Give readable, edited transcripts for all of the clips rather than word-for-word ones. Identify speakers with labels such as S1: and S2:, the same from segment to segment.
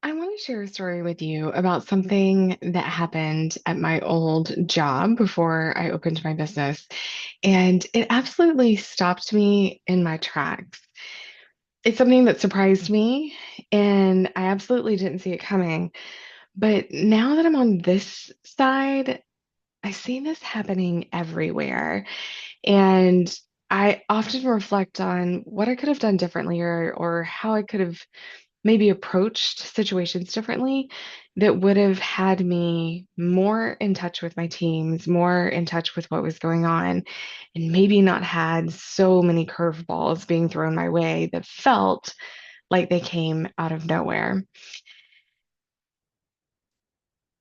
S1: I want to share a story with you about something that happened at my old job before I opened my business. And it absolutely stopped me in my tracks. It's something that surprised me, and I absolutely didn't see it coming. But now that I'm on this side, I see this happening everywhere. And I often reflect on what I could have done differently or how I could have maybe approached situations differently that would have had me more in touch with my teams, more in touch with what was going on, and maybe not had so many curveballs being thrown my way that felt like they came out of nowhere.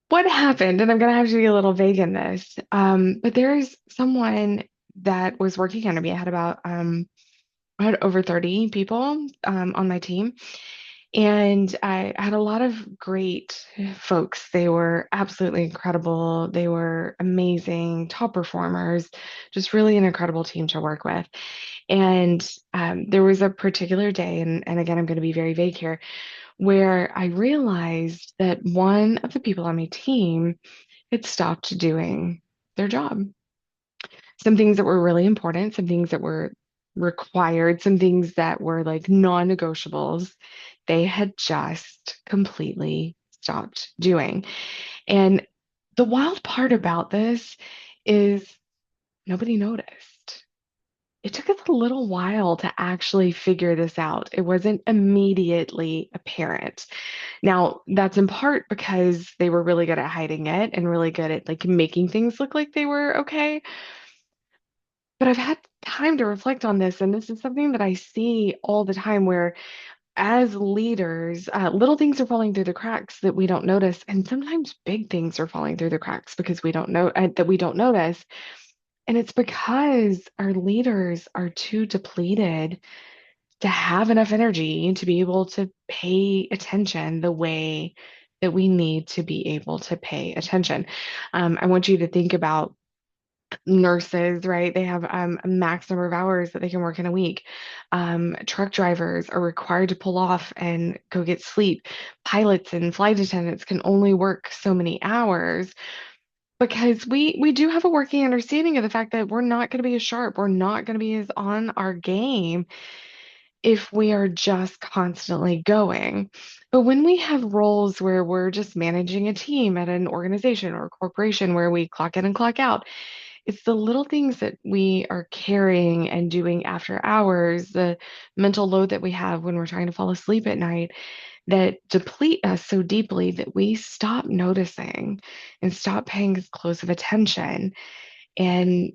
S1: What happened, and I'm going to have to be a little vague in this, but there's someone that was working under me. I had over 30 people on my team. And I had a lot of great folks. They were absolutely incredible. They were amazing, top performers, just really an incredible team to work with. And there was a particular day, and again, I'm going to be very vague here, where I realized that one of the people on my team had stopped doing their job. Some things that were really important, some things that were required, some things that were like non-negotiables, they had just completely stopped doing. And the wild part about this is nobody noticed. It took us a little while to actually figure this out. It wasn't immediately apparent. Now, that's in part because they were really good at hiding it and really good at like making things look like they were okay. But I've had time to reflect on this, and this is something that I see all the time where, as leaders, little things are falling through the cracks that we don't notice, and sometimes big things are falling through the cracks because we don't know that we don't notice. And it's because our leaders are too depleted to have enough energy to be able to pay attention the way that we need to be able to pay attention. I want you to think about nurses, right? They have a max number of hours that they can work in a week. Truck drivers are required to pull off and go get sleep. Pilots and flight attendants can only work so many hours because we do have a working understanding of the fact that we're not going to be as sharp, we're not going to be as on our game if we are just constantly going. But when we have roles where we're just managing a team at an organization or a corporation where we clock in and clock out, it's the little things that we are carrying and doing after hours, the mental load that we have when we're trying to fall asleep at night that deplete us so deeply that we stop noticing and stop paying as close of attention. And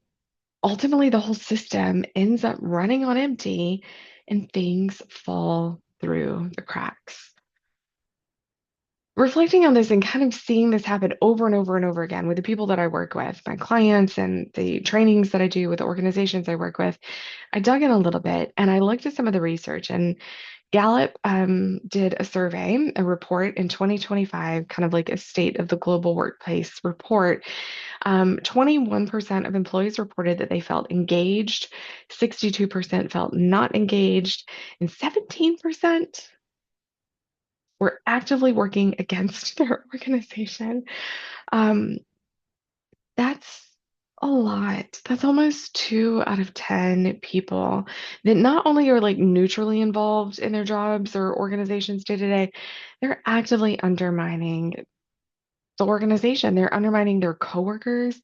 S1: ultimately, the whole system ends up running on empty and things fall through the cracks. Reflecting on this and kind of seeing this happen over and over and over again with the people that I work with, my clients, and the trainings that I do with the organizations I work with, I dug in a little bit and I looked at some of the research. And Gallup did a survey, a report in 2025, kind of like a state of the global workplace report. 21% of employees reported that they felt engaged, 62% felt not engaged, and 17% were actively working against their organization. Um, that's a lot. That's almost 2 out of 10 people that not only are like neutrally involved in their jobs or organizations day to day, they're actively undermining the organization. They're undermining their coworkers,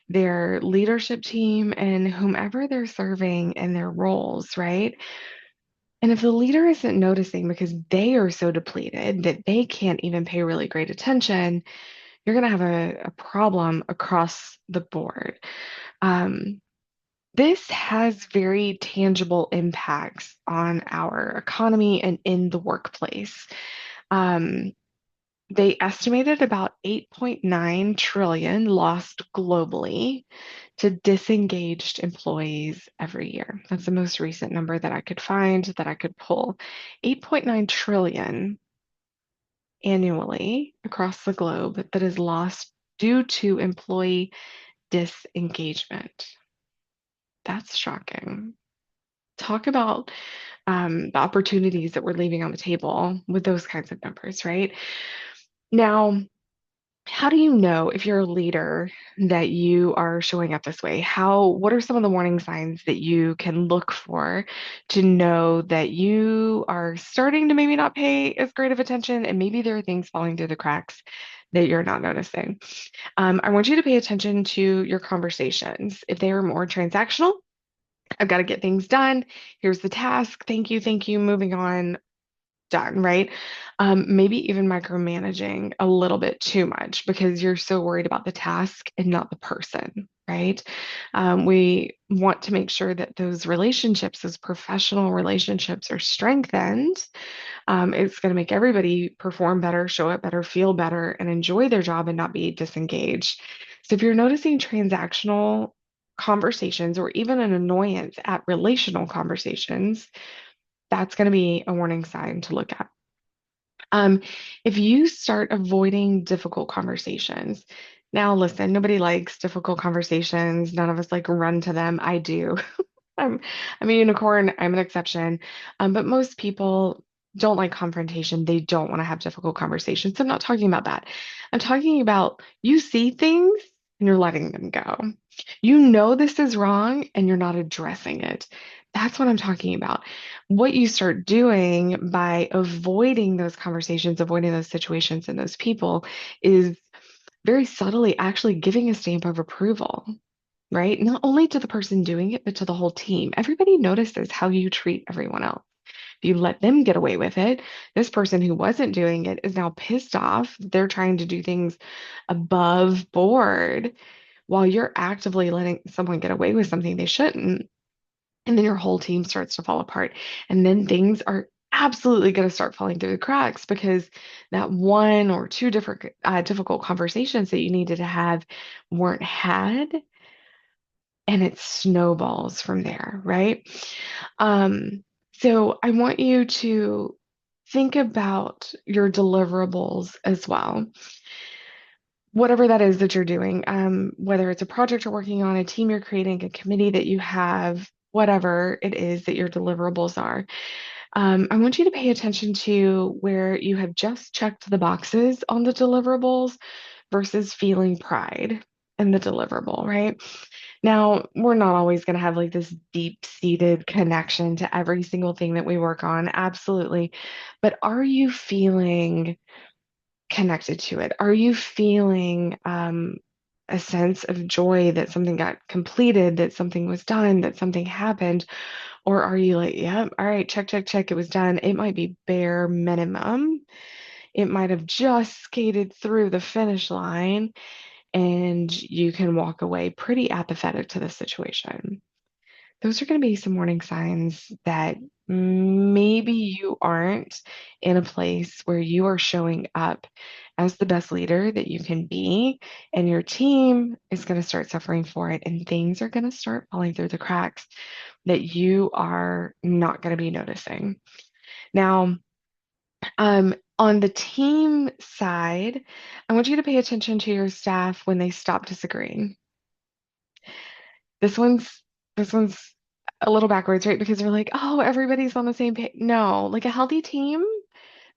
S1: their leadership team, and whomever they're serving in their roles, right? And if the leader isn't noticing because they are so depleted that they can't even pay really great attention, you're going to have a problem across the board. Um, this has very tangible impacts on our economy and in the workplace. Um, they estimated about 8.9 trillion lost globally to disengaged employees every year. That's the most recent number that I could find that I could pull. 8.9 trillion annually across the globe that is lost due to employee disengagement. That's shocking. Talk about the opportunities that we're leaving on the table with those kinds of numbers, right? Now, how do you know if you're a leader that you are showing up this way? What are some of the warning signs that you can look for to know that you are starting to maybe not pay as great of attention and maybe there are things falling through the cracks that you're not noticing? I want you to pay attention to your conversations. If they are more transactional, I've got to get things done. Here's the task. Thank you, moving on, done, right? Maybe even micromanaging a little bit too much because you're so worried about the task and not the person, right? We want to make sure that those relationships, those professional relationships, are strengthened. It's going to make everybody perform better, show up better, feel better, and enjoy their job and not be disengaged. So if you're noticing transactional conversations or even an annoyance at relational conversations, that's going to be a warning sign to look at. Um, if you start avoiding difficult conversations, now listen, nobody likes difficult conversations. None of us like run to them. I do. I'm I'm a unicorn. I'm an exception. But most people don't like confrontation. They don't want to have difficult conversations. So I'm not talking about that. I'm talking about you see things and you're letting them go. You know this is wrong and you're not addressing it. That's what I'm talking about. What you start doing by avoiding those conversations, avoiding those situations and those people is very subtly actually giving a stamp of approval, right? Not only to the person doing it, but to the whole team. Everybody notices how you treat everyone else. If you let them get away with it, this person who wasn't doing it is now pissed off. They're trying to do things above board while you're actively letting someone get away with something they shouldn't. And then your whole team starts to fall apart. And then things are absolutely going to start falling through the cracks because that one or two different difficult conversations that you needed to have weren't had and it snowballs from there, right? So I want you to think about your deliverables as well. Whatever that is that you're doing, whether it's a project you're working on, a team you're creating, a committee that you have, whatever it is that your deliverables are. I want you to pay attention to where you have just checked the boxes on the deliverables versus feeling pride in the deliverable, right? Now, we're not always going to have like this deep-seated connection to every single thing that we work on, absolutely. But are you feeling connected to it? Are you feeling a sense of joy that something got completed, that something was done, that something happened? Or are you like, yep, all right, check, it was done. It might be bare minimum. It might have just skated through the finish line and you can walk away pretty apathetic to the situation. Those are going to be some warning signs that maybe you aren't in a place where you are showing up as the best leader that you can be, and your team is going to start suffering for it, and things are going to start falling through the cracks that you are not going to be noticing. Now, on the team side, I want you to pay attention to your staff when they stop disagreeing. This one's this one's a little backwards, right? Because they're like, oh, everybody's on the same page. No, like a healthy team,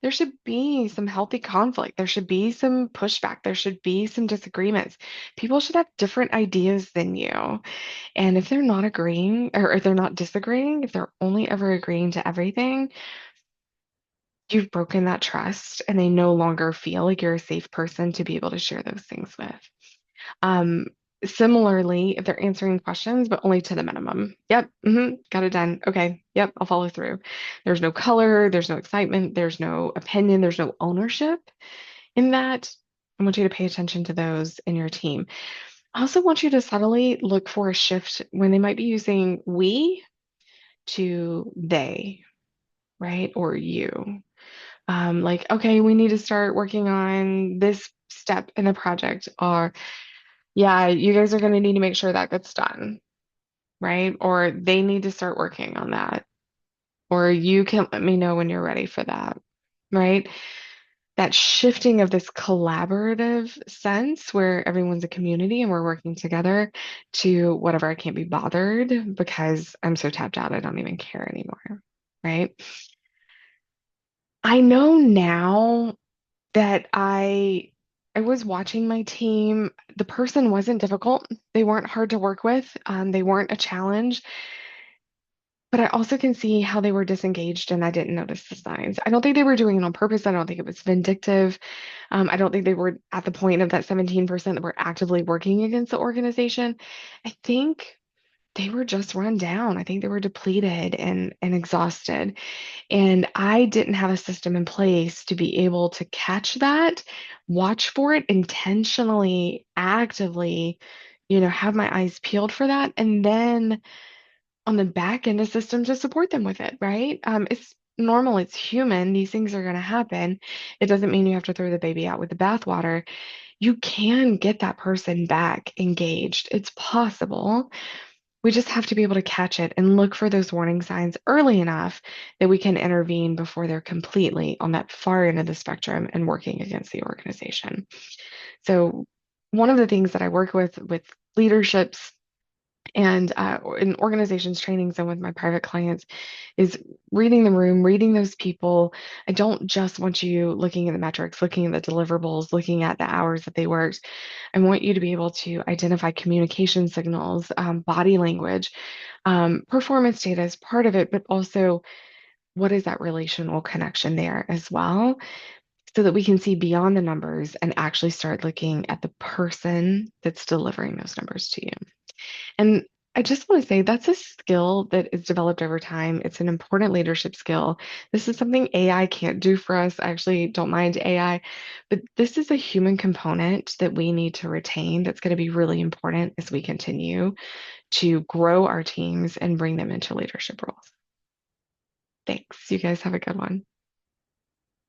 S1: there should be some healthy conflict. There should be some pushback. There should be some disagreements. People should have different ideas than you. And if they're not agreeing or if they're not disagreeing, if they're only ever agreeing to everything, you've broken that trust and they no longer feel like you're a safe person to be able to share those things with. Um, Similarly, if they're answering questions, but only to the minimum. Yep, got it done. Okay, yep, I'll follow through. There's no color, there's no excitement, there's no opinion, there's no ownership in that. I want you to pay attention to those in your team. I also want you to subtly look for a shift when they might be using we to they, right? Or you. Like, okay, we need to start working on this step in the project, or yeah, you guys are going to need to make sure that gets done, right? Or they need to start working on that. Or you can let me know when you're ready for that, right? That shifting of this collaborative sense where everyone's a community and we're working together to whatever, I can't be bothered because I'm so tapped out, I don't even care anymore. right? I know now that I was watching my team. The person wasn't difficult. They weren't hard to work with. They weren't a challenge. But I also can see how they were disengaged and I didn't notice the signs. I don't think they were doing it on purpose. I don't think it was vindictive. I don't think they were at the point of that 17% that were actively working against the organization. I think they were just run down. I think they were depleted and exhausted. And I didn't have a system in place to be able to catch that, watch for it intentionally, actively, have my eyes peeled for that, and then on the back end, a system to support them with it, right? It's normal, it's human. These things are going to happen. It doesn't mean you have to throw the baby out with the bathwater. You can get that person back engaged. It's possible. We just have to be able to catch it and look for those warning signs early enough that we can intervene before they're completely on that far end of the spectrum and working against the organization. So, one of the things that I work with leaderships and in organizations trainings and with my private clients is reading the room, reading those people. I don't just want you looking at the metrics, looking at the deliverables, looking at the hours that they worked. I want you to be able to identify communication signals, body language. Performance data is part of it, but also what is that relational connection there as well, so that we can see beyond the numbers and actually start looking at the person that's delivering those numbers to you. And I just want to say that's a skill that is developed over time. It's an important leadership skill. This is something AI can't do for us. I actually don't mind AI, but this is a human component that we need to retain that's going to be really important as we continue to grow our teams and bring them into leadership roles. Thanks. You guys have a good one.